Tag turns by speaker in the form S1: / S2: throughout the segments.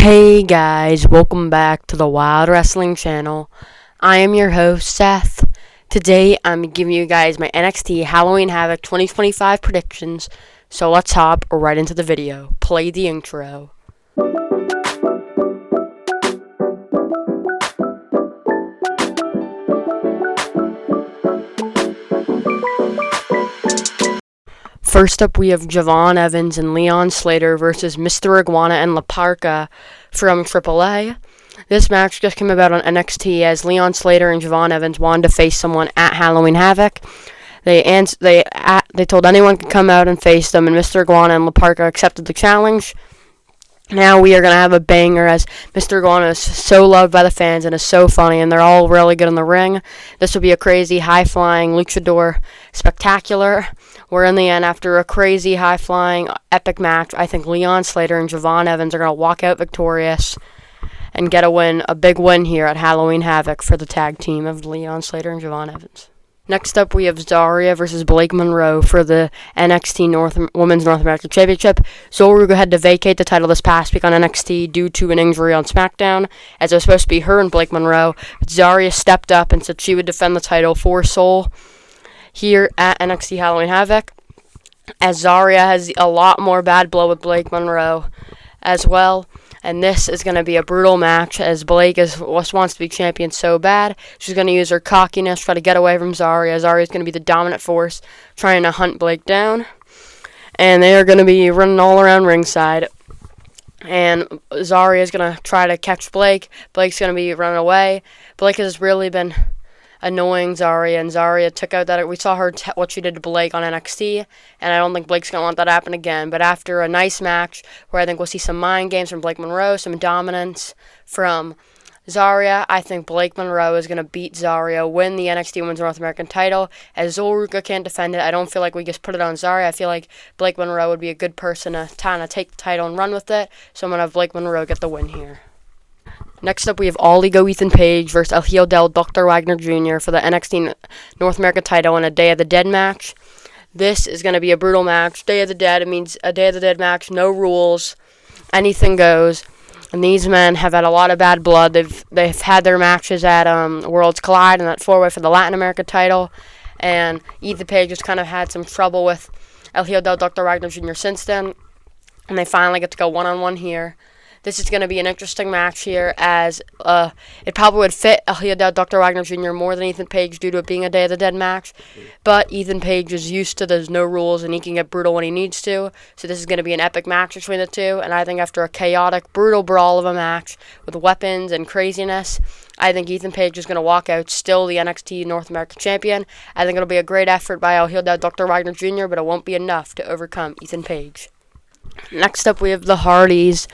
S1: Hey guys, welcome back to the Wild Wrestling Channel. I am your host, Seth. Today I'm giving you guys my NXT Halloween Havoc 2025 predictions. So let's hop right into the video. Play the intro. First up, we have Javon Evans and Leon Slater versus Mr. Iguana and La Parka from AAA. This match just came about on NXT as Leon Slater and Javon Evans wanted to face someone at Halloween Havoc. They told anyone could come out and face them, and Mr. Iguana and La Parka accepted the challenge. Now we are going to have a banger as Mr. Iguana is so loved by the fans and is so funny, and they're all really good in the ring. This will be a crazy, high-flying luchador spectacular. Where in the end, after a crazy, high-flying, epic match, I think Leon Slater and Javon Evans are going to walk out victorious and get a big win here at Halloween Havoc for the tag team of Leon Slater and Javon Evans. Next up, we have Zarya versus Blake Monroe for the NXT Women's North American Championship. Zarya had to vacate the title this past week on NXT due to an injury on SmackDown, as it was supposed to be her and Blake Monroe. But Zarya stepped up and said she would defend the title for Soul here at NXT Halloween Havoc, as Zarya has a lot more bad blood with Blake Monroe as well. And this is going to be a brutal match as Blake wants to be champion so bad. She's going to use her cockiness, try to get away from Zarya. Zarya is going to be the dominant force, trying to hunt Blake down. And they are going to be running all around ringside. And Zarya is going to try to catch Blake. Blake's going to be running away. Blake has really been annoying Zarya, and Zarya took out that. We saw her what she did to Blake on NXT, and I don't think Blake's going to want that to happen again. But after a nice match where I think we'll see some mind games from Blake Monroe, some dominance from Zarya, I think Blake Monroe is going to beat Zarya, win the NXT Women's North American title, as Zulruka can't defend it. I don't feel like we just put it on Zarya. I feel like Blake Monroe would be a good person to kind of take the title and run with it, so I'm going to have Blake Monroe get the win here. Next up, we have All Ego Ethan Page versus El Hijo del Dr. Wagner Jr. for the NXT North American title in a Day of the Dead match. This is going to be a brutal match. Day of the Dead, it means a Day of the Dead match, no rules, anything goes. And these men have had a lot of bad blood. They've had their matches at Worlds Collide and that four-way for the Latin America title. And Ethan Page has kind of had some trouble with El Hijo del Dr. Wagner Jr. since then. And they finally get to go one-on-one here. This is going to be an interesting match here, as it probably would fit El Hijo del Dr. Wagner Jr. more than Ethan Page due to it being a Day of the Dead match. But Ethan Page is used to there's no rules, and he can get brutal when he needs to. So this is going to be an epic match between the two. And I think after a chaotic, brutal brawl of a match with weapons and craziness, I think Ethan Page is going to walk out still the NXT North American champion. I think it'll be a great effort by El Hijo del Dr. Wagner Jr., but it won't be enough to overcome Ethan Page. Next up, we have the Hardys,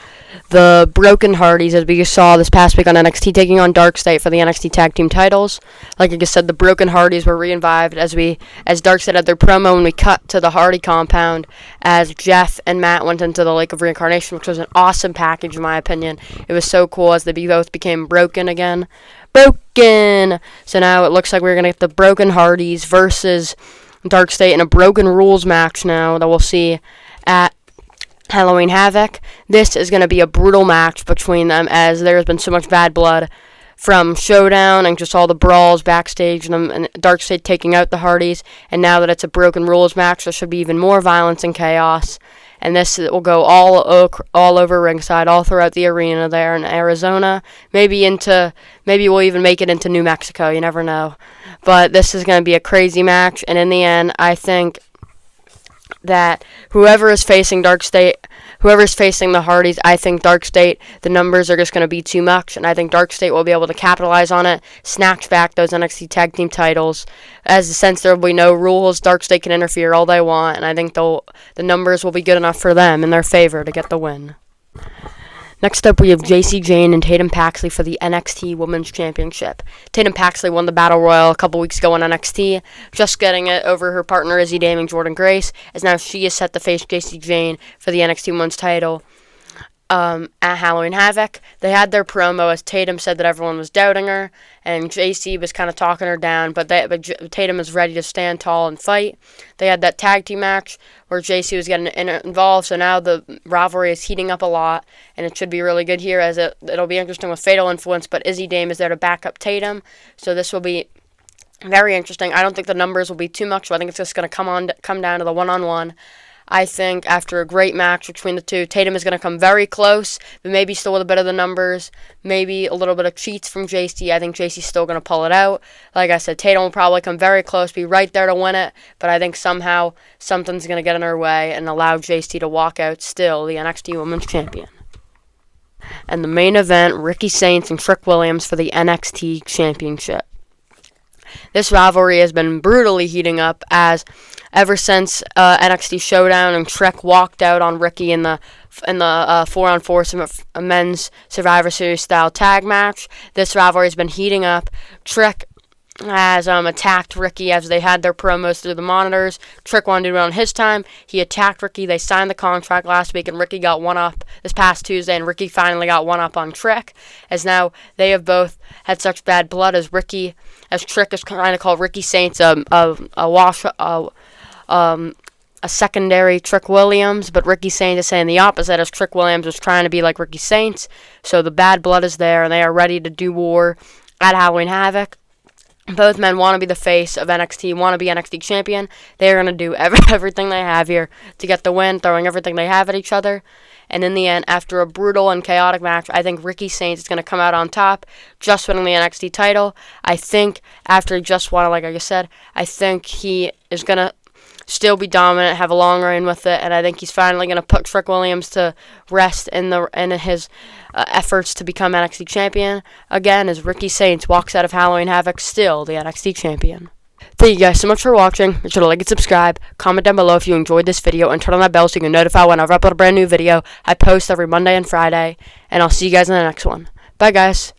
S1: the Broken Hardys, as we just saw this past week on NXT, taking on Dark State for the NXT Tag Team titles. Like I just said, the Broken Hardys were reinvived as Dark State had their promo, and we cut to the Hardy compound as Jeff and Matt went into the Lake of Reincarnation, which was an awesome package in my opinion. It was so cool as they both became broken again. Broken! So now it looks like we're going to get the Broken Hardys versus Dark State in a Broken Rules match now that we'll see at Halloween Havoc. This is going to be a brutal match between them, as there's been so much bad blood from Showdown and just all the brawls backstage and Dark State taking out the Hardys. And now that it's a Broken Rules match, there should be even more violence and chaos. And this will go all over ringside, all throughout the arena there in Arizona. Maybe we'll even make it into New Mexico. You never know. But this is going to be a crazy match. And in the end, I think that whoever is facing the Hardys, I think Dark State, the numbers are just going to be too much, and I think Dark State will be able to capitalize on it, snatch back those NXT Tag Team titles. Since there will be no rules, Dark State can interfere all they want, and I think the numbers will be good enough for them in their favor to get the win. Next up, we have JC Jane and Tatum Paxley for the NXT Women's Championship. Tatum Paxley won the Battle Royal a couple weeks ago on NXT, just getting it over her partner Izzy Daming Jordan Grace, as now she is set to face JC Jane for the NXT Women's title. at Halloween Havoc. They had their promo as Tatum said that everyone was doubting her, and JC was kind of talking her down, but Tatum is ready to stand tall and fight. They had that tag team match where JC was getting involved, so now the rivalry is heating up a lot, and it should be really good here, as it'll be interesting with Fatal Influence, but Izzy Dame is there to back up Tatum, so this will be very interesting. I don't think the numbers will be too much, so I think it's just going to come down to the one-on-one. I think after a great match between the two, Tatum is going to come very close, but maybe still with a bit of the numbers, maybe a little bit of cheats from JC. I think JC's still going to pull it out. Like I said, Tatum will probably come very close, be right there to win it, but I think somehow something's going to get in her way and allow JC to walk out still the NXT Women's Champion. And the main event, Ricky Saints and Trick Williams for the NXT Championship. This rivalry has been brutally heating up as ever since NXT Showdown and Trick walked out on Ricky in the 4-on-4 men's Survivor Series style tag match. This rivalry has been heating up. Trick has attacked Ricky as they had their promos through the monitors. Trick wanted to do it on his time. He attacked Ricky. They signed the contract last week, and Ricky got one up this past Tuesday, and Ricky finally got one up on Trick, as now they have both had such bad blood as Trick is trying to call Ricky Saints a secondary Trick Williams, but Ricky Saints is saying the opposite, as Trick Williams was trying to be like Ricky Saints. So the bad blood is there, and they are ready to do war at Halloween Havoc. Both men want to be the face of NXT, want to be NXT champion. They're going to do everything they have here to get the win, throwing everything they have at each other. And in the end, after a brutal and chaotic match, I think Ricky Saints is going to come out on top, just winning the NXT title. I think after he just won, like I said, I think he is going to still be dominant, have a long reign with it, and I think he's finally going to put Trick Williams to rest in his efforts to become NXT champion again, as Ricky Saints walks out of Halloween Havoc still the NXT champion. Thank you guys so much for watching. Make sure to like and subscribe, comment down below if you enjoyed this video, and turn on that bell so you can notify whenever I upload a brand new video. I post every Monday and Friday, and I'll see you guys in the next one. Bye guys.